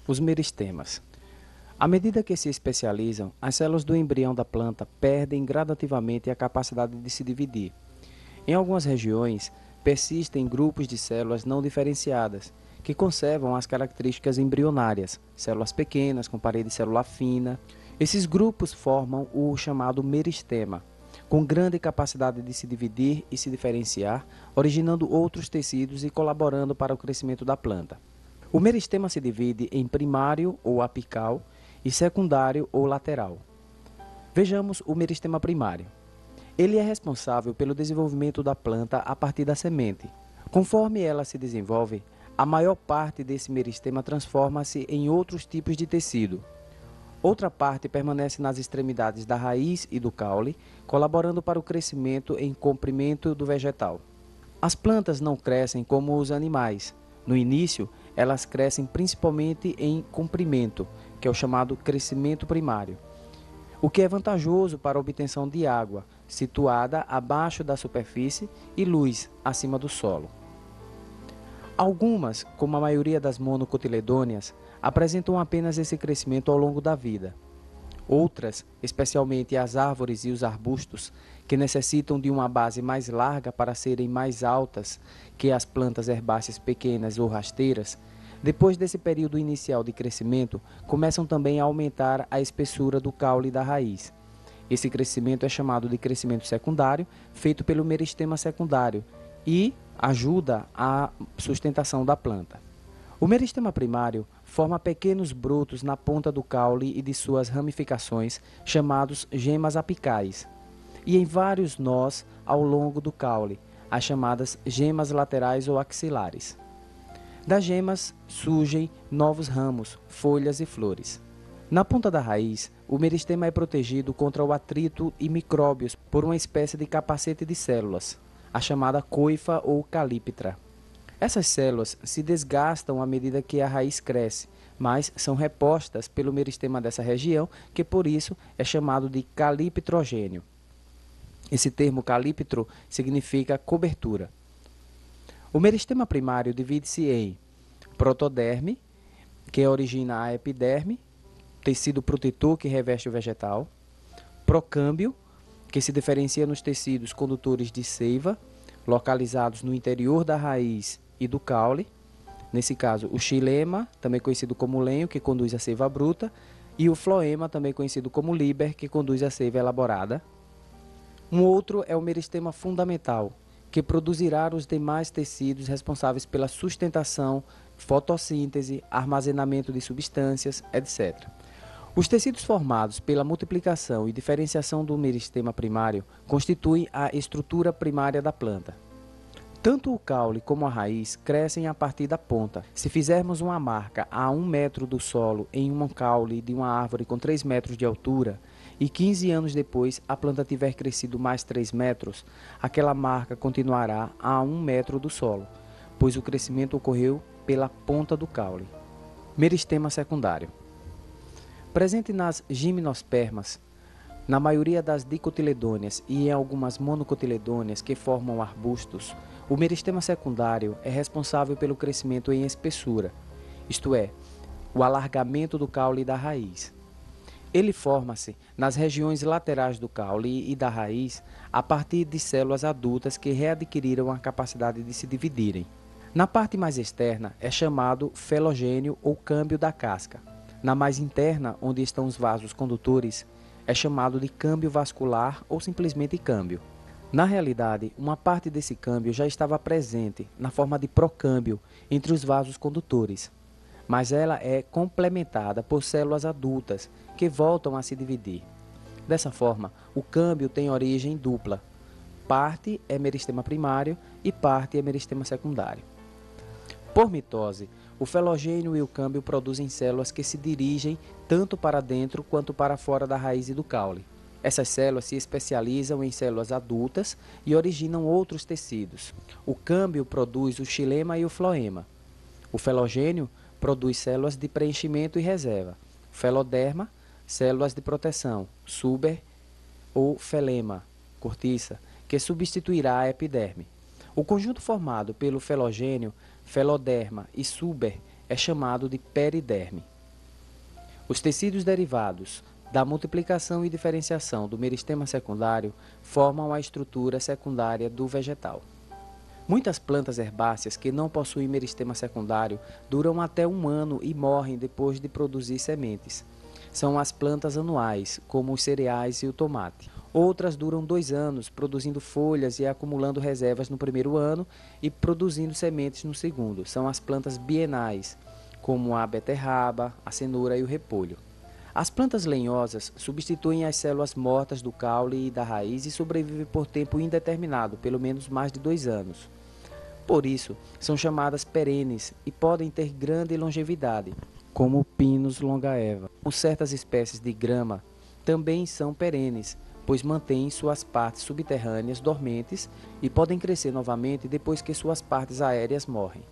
Os meristemas. À medida que se especializam, as células do embrião da planta perdem gradativamente a capacidade de se dividir. Em algumas regiões, persistem grupos de células não diferenciadas, que conservam as características embrionárias, células pequenas com parede celular fina. Esses grupos formam o chamado meristema, com grande capacidade de se dividir e se diferenciar, originando outros tecidos e colaborando para o crescimento da planta. O meristema se divide em primário ou apical e secundário ou lateral. Vejamos o meristema primário. Ele é responsável pelo desenvolvimento da planta a partir da semente. Conforme ela se desenvolve, a maior parte desse meristema transforma-se em outros tipos de tecido. Outra parte permanece nas extremidades da raiz e do caule, colaborando para o crescimento em comprimento do vegetal. As plantas não crescem como os animais. No início, elas crescem principalmente em comprimento, que é o chamado crescimento primário, o que é vantajoso para a obtenção de água, situada abaixo da superfície, e luz, acima do solo. Algumas, como a maioria das monocotiledôneas, apresentam apenas esse crescimento ao longo da vida. Outras, especialmente as árvores e os arbustos, que necessitam de uma base mais larga para serem mais altas que as plantas herbáceas pequenas ou rasteiras, depois desse período inicial de crescimento, começam também a aumentar a espessura do caule da raiz. Esse crescimento é chamado de crescimento secundário, feito pelo meristema secundário, e ajuda a sustentação da planta. O meristema primário forma pequenos brotos na ponta do caule e de suas ramificações, chamados gemas apicais, e em vários nós ao longo do caule, as chamadas gemas laterais ou axilares. Das gemas surgem novos ramos, folhas e flores. Na ponta da raiz, o meristema é protegido contra o atrito e micróbios por uma espécie de capacete de células, a chamada coifa ou calíptra. Essas células se desgastam à medida que a raiz cresce, mas são repostas pelo meristema dessa região, que por isso é chamado de caliptrogênio. Esse termo calíptro significa cobertura. O meristema primário divide-se em protoderme, que origina a epiderme, tecido protetor que reveste o vegetal; procâmbio, que se diferencia nos tecidos condutores de seiva, localizados no interior da raiz e do caule, nesse caso o xilema, também conhecido como lenho, que conduz a seiva bruta, e o floema, também conhecido como líber, que conduz a seiva elaborada. Um outro é o meristema fundamental, que produzirá os demais tecidos responsáveis pela sustentação, fotossíntese, armazenamento de substâncias, etc. Os tecidos formados pela multiplicação e diferenciação do meristema primário constituem a estrutura primária da planta. Tanto o caule como a raiz crescem a partir da ponta. Se fizermos uma marca a 1 metro do solo em um caule de uma árvore com 3 metros de altura e 15 anos depois a planta tiver crescido mais 3 metros, aquela marca continuará a 1 metro do solo, pois o crescimento ocorreu pela ponta do caule. Meristema secundário. Presente nas gimnospermas, na maioria das dicotiledôneas e em algumas monocotiledôneas que formam arbustos, o meristema secundário é responsável pelo crescimento em espessura, isto é, o alargamento do caule e da raiz. Ele forma-se nas regiões laterais do caule e da raiz a partir de células adultas que readquiriram a capacidade de se dividirem. Na parte mais externa é chamado felogênio ou câmbio da casca. Na mais interna, onde estão os vasos condutores, é chamado de câmbio vascular ou simplesmente câmbio. Na realidade, uma parte desse câmbio já estava presente na forma de procâmbio entre os vasos condutores, mas ela é complementada por células adultas que voltam a se dividir. Dessa forma, o câmbio tem origem dupla. Parte é meristema primário e parte é meristema secundário. Por mitose, o felogênio e o câmbio produzem células que se dirigem tanto para dentro quanto para fora da raiz e do caule. Essas células se especializam em células adultas e originam outros tecidos. O câmbio produz o xilema e o floema. O felogênio produz células de preenchimento e reserva. O feloderma, células de proteção, suber ou felema, cortiça, que substituirá a epiderme. O conjunto formado pelo felogênio, feloderma e suber é chamado de periderme. Os tecidos derivados da multiplicação e diferenciação do meristema secundário formam a estrutura secundária do vegetal. Muitas plantas herbáceas que não possuem meristema secundário duram até 1 ano e morrem depois de produzir sementes. São as plantas anuais, como os cereais e o tomate. Outras duram 2 anos, produzindo folhas e acumulando reservas no primeiro ano e produzindo sementes no segundo. São as plantas bienais, como a beterraba, a cenoura e o repolho. As plantas lenhosas substituem as células mortas do caule e da raiz e sobrevivem por tempo indeterminado, pelo menos mais de 2 anos. Por isso, são chamadas perenes e podem ter grande longevidade, como o Pinus longaeva. Certas espécies de grama também são perenes, pois mantêm suas partes subterrâneas dormentes e podem crescer novamente depois que suas partes aéreas morrem.